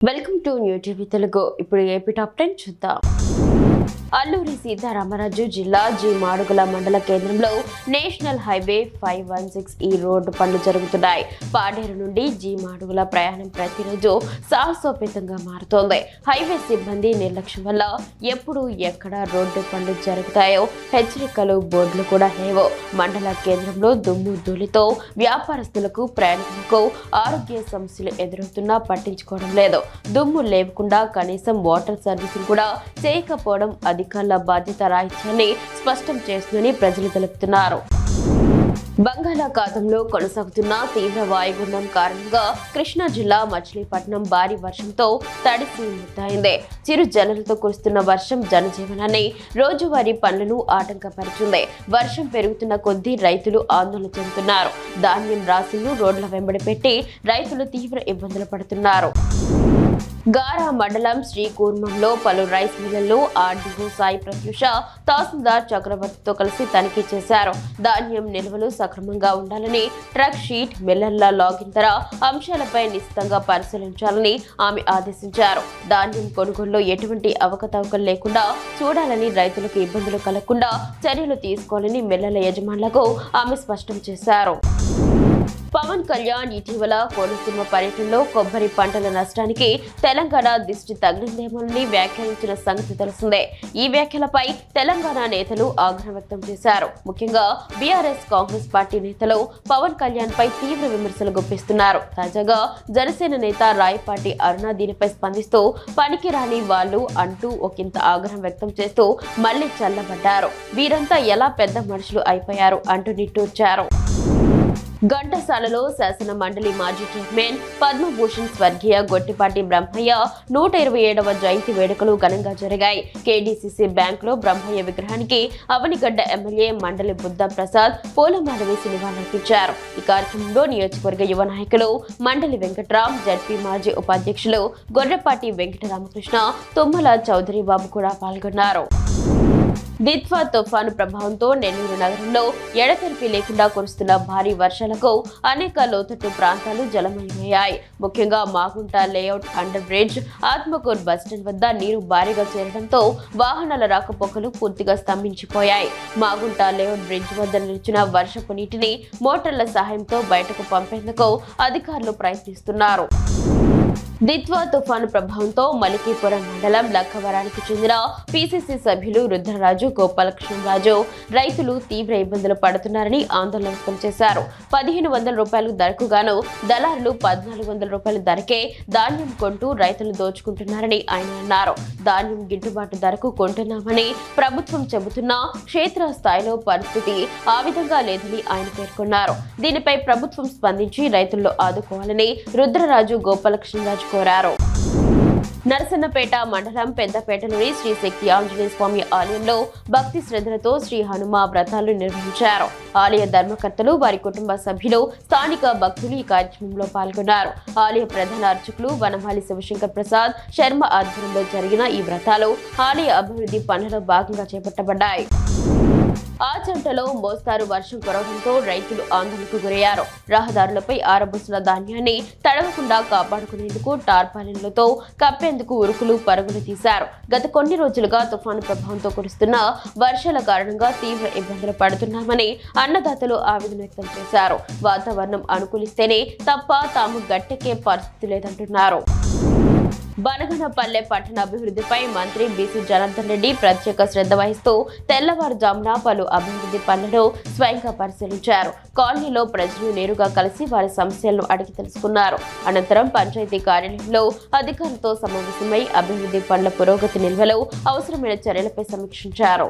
Welcome to new TV Telugu. ఇప్పుడు AP top 10 చూద్దాం. అల్లూరి సీతారామరాజు జిల్లా జి మాడుగుల మండల కేంద్రంలో నేషనల్ హైవే 516 ఈ రోడ్డు పనులు జరుగుతున్నాయి. పాడేరు నుండి జి మాడుగుల ప్రయాణం ప్రతిరోజు సాహసోపేతంగా మారుతోంది. హైవే సిబ్బంది నిర్లక్ష్యం వల్ల ఎప్పుడు ఎక్కడ రోడ్డు పనులు జరుగుతాయో హెచ్చరికలు బోర్డులు కూడా లేవు. మండల కేంద్రంలో దుమ్ము ధూళితో వ్యాపారస్తులకు ప్రయాణికులకు ఆరోగ్య సమస్యలు ఎదురవుతున్నా పట్టించుకోవడం లేదు. దుమ్ము లేకుండా కనీసం వాటర్ సర్వీసింగ్ కూడా చేయకపోవడం అధికారుల బాధ్యత రాహిత్యాన్ని స్పష్టం చేస్తుందని ప్రజలు తెలుపుతున్నారు. బంగాళాఖాతంలో కొనసాగుతున్న తీవ్ర వాయుగుండం కారణంగా కృష్ణా జిల్లా మచిలీపట్నం భారీ వర్షంతో తడిసి ముద్దయింది. చిరు జల్లులతో కురుస్తున్న వర్షం జనజీవనాన్ని రోజువారీ పనులను ఆటంకపరిచింది. వర్షం పెరుగుతున్న కొద్దీ రైతులు ఆందోళన చెందుతున్నారు. ధాన్యం రాశులను రోడ్ల వెంబడి పెట్టి రైతులు తీవ్ర ఇబ్బందులు పడుతున్నారు. గారా మండలం శ్రీకూర్మంలో పలు రైస్ మిల్లుల్లో ఆర్డీఓ సాయి ప్రత్యూష, తహసీల్దార్ చక్రవర్తితో కలిసి తనిఖీ చేశారు. ధాన్యం నిల్వలు సక్రమంగా ఉండాలని, ట్రక్ షీట్, మిల్లర్ల లాగిన్ ధర అంశాలపై నిశితంగా పరిశీలించాలని ఆమె ఆదేశించారు. ధాన్యం కొనుగోలులో ఎటువంటి అవకతవకలు లేకుండా చూడాలని, రైతులకు ఇబ్బందులు కలగకుండా చర్యలు తీసుకోవాలని మిల్లర్ల యజమానులకు ఆమె స్పష్టం చేశారు. పవన్ కళ్యాణ్ ఇటీవల కోనసీమ పర్యటనలో కొబ్బరి పంటల నష్టానికి తెలంగాణ దిష్టి తగిలిందేమోనని వ్యాఖ్యానించిన సంగతి తెలిసిందే. ఈ వ్యాఖ్యలపై తెలంగాణ నేతలు ఆగ్రహం వ్యక్తం చేశారు. ముఖ్యంగా బీఆర్ఎస్, కాంగ్రెస్ పార్టీ నేతలు పవన్ కళ్యాణ్ పై తీవ్ర విమర్శలు గుప్పిస్తున్నారు. తాజాగా జనసేన నేత రాయపాటి అరుణ దీనిపై స్పందిస్తూ పనికిరాని వాళ్ళు అంటూ ఒకంత ఆగ్రహం వ్యక్తం చేస్తూ మళ్లీ చల్లబడ్డారు. వీరంతా ఎలా పెద్ద మనుషులు అయిపోయారు అంటూ నిట్టూర్చారు. ఘంటసాలలో శాసన మండలి మాజీ చైర్మన్ పద్మభూషణ్ స్వర్గీయ గొట్టిపాటి బ్రహ్మయ్య 127వ జయంతి వేడుకలు ఘనంగా జరిగాయి. కేడీసీసీ బ్యాంకులో బ్రహ్మయ్య విగ్రహానికి అవనిగడ్డ ఎమ్మెల్యే మండలి బుద్ధ ప్రసాద్ పూలమాల వేసి నివాళులర్పించారు. ఈ కార్యక్రమంలో నియోజకవర్గ యువ నాయకులు మండలి వెంకట్రామ్, జడ్పీ మాజీ ఉపాధ్యక్షులు గొర్రెపాటి వెంకటరామకృష్ణ, తుమ్మల చౌదరి బాబు కూడా పాల్గొన్నారు. దిత్వా తుఫాను ప్రభావంతో నెల్లూరు నగరంలో ఎడతెరిపి లేకుండా కురుస్తున్న భారీ వర్షాలకు అనేక లోతట్టు ప్రాంతాలు జలమయమయ్యాయి. ముఖ్యంగా Magunta layout under bridge, Atmakur bus stand వద్ద నీరు భారీగా చేరడంతో వాహనాల రాకపోకలు పూర్తిగా స్తంభించిపోయాయి. మాగుంట లేఅవుట్ బ్రిడ్జ్ వద్ద నిలిచిన వర్షపు నీటిని మోటార్ల సహాయంతో బయటకు పంపేందుకు అధికారులు ప్రయత్నిస్తున్నారు. దిత్వా తుఫాను ప్రభావంతో మలికీపురం మండలం లక్కవరానికి చెందిన పీసీసీ సభ్యులు రుద్రరాజు, గోపాలకృష్ణరాజు రైతులు తీవ్ర ఇబ్బందులు పడుతున్నారని ఆందోళన వ్యక్తం చేశారు. 1500 రూపాయలు ధరకు గాను దళారులు 1400 రూపాయల ధరకే ధాన్యం కొంటూ రైతులు దోచుకుంటున్నారని ఆయన అన్నారు. ధాన్యం గిట్టుబాటు ధరకు కొంటున్నామని ప్రభుత్వం చెబుతున్నా క్షేత్రస్థాయిలో పరిస్థితి ఆ విధంగా లేదని ఆయన పేర్కొన్నారు. దీనిపై ప్రభుత్వం స్పందించి రైతుల్లో ఆదుకోవాలని రుద్రరాజు, గోపాలకృష్ణరాజు కోరారు. నరసన్నపేట మండలం పెద్దపేటలోని శ్రీ శక్తి ఆంజనేయ స్వామి ఆలయంలో భక్తి శ్రద్ధలతో శ్రీ హనుమ వ్రతాలు నిర్వహించారు. ఆలయ ధర్మకర్తలు, వారి కుటుంబ సభ్యులు, స్థానిక భక్తులు ఈ కార్యక్రమంలో పాల్గొన్నారు. ఆలయ ప్రధాన అర్చకులు వనమాలి శివశంకర్ ప్రసాద్ శర్మ ఆధ్వర్యంలో జరిగిన ఈ వ్రతాలు ఆలయ అభివృద్ధి పనులలో భాగంగా చేపట్టబడ్డాయి. ఆచంటలో మోస్తారు వర్షం కురవడంతో రైతులు ఆందోళనకు గురయ్యారు. రహదారులపై ఆరబోసిన ధాన్యాన్ని తడవకుండా కాపాడుకునేందుకు టార్పాలిన్లతో కప్పేందుకు ఉరుకులు పరుగులు తీశారు. గత కొన్ని రోజులుగా తుఫాను ప్రభావంతో కురుస్తున్న వర్షాల కారణంగా తీవ్ర ఇబ్బందులు పడుతున్నామని అన్నదాతలు ఆవేదన వ్యక్తం చేశారు. వాతావరణం అనుకూలిస్తేనే తప్ప తాము గట్టెక్కే పరిస్థితి లేదంటున్నారు. బనగనపల్లె పట్టణ అభివృద్ధిపై మంత్రి బీసీ జనార్దన్ రెడ్డి ప్రత్యేక శ్రద్ధ వహిస్తూ తెల్లవారుజామున పలు అభివృద్ధి పనులను స్వయంగా పరిశీలించారు. కాలనీలో ప్రజలు నేరుగా కలిసి వారి సమస్యలను అడిగి తెలుసుకున్నారు. అనంతరం పంచాయతీ కార్యాలయంలో అధికారులతో సమావేశమై అభివృద్ధి పనుల పురోగతి నిల్వలు, అవసరమైన చర్యలపై సమీక్షించారు.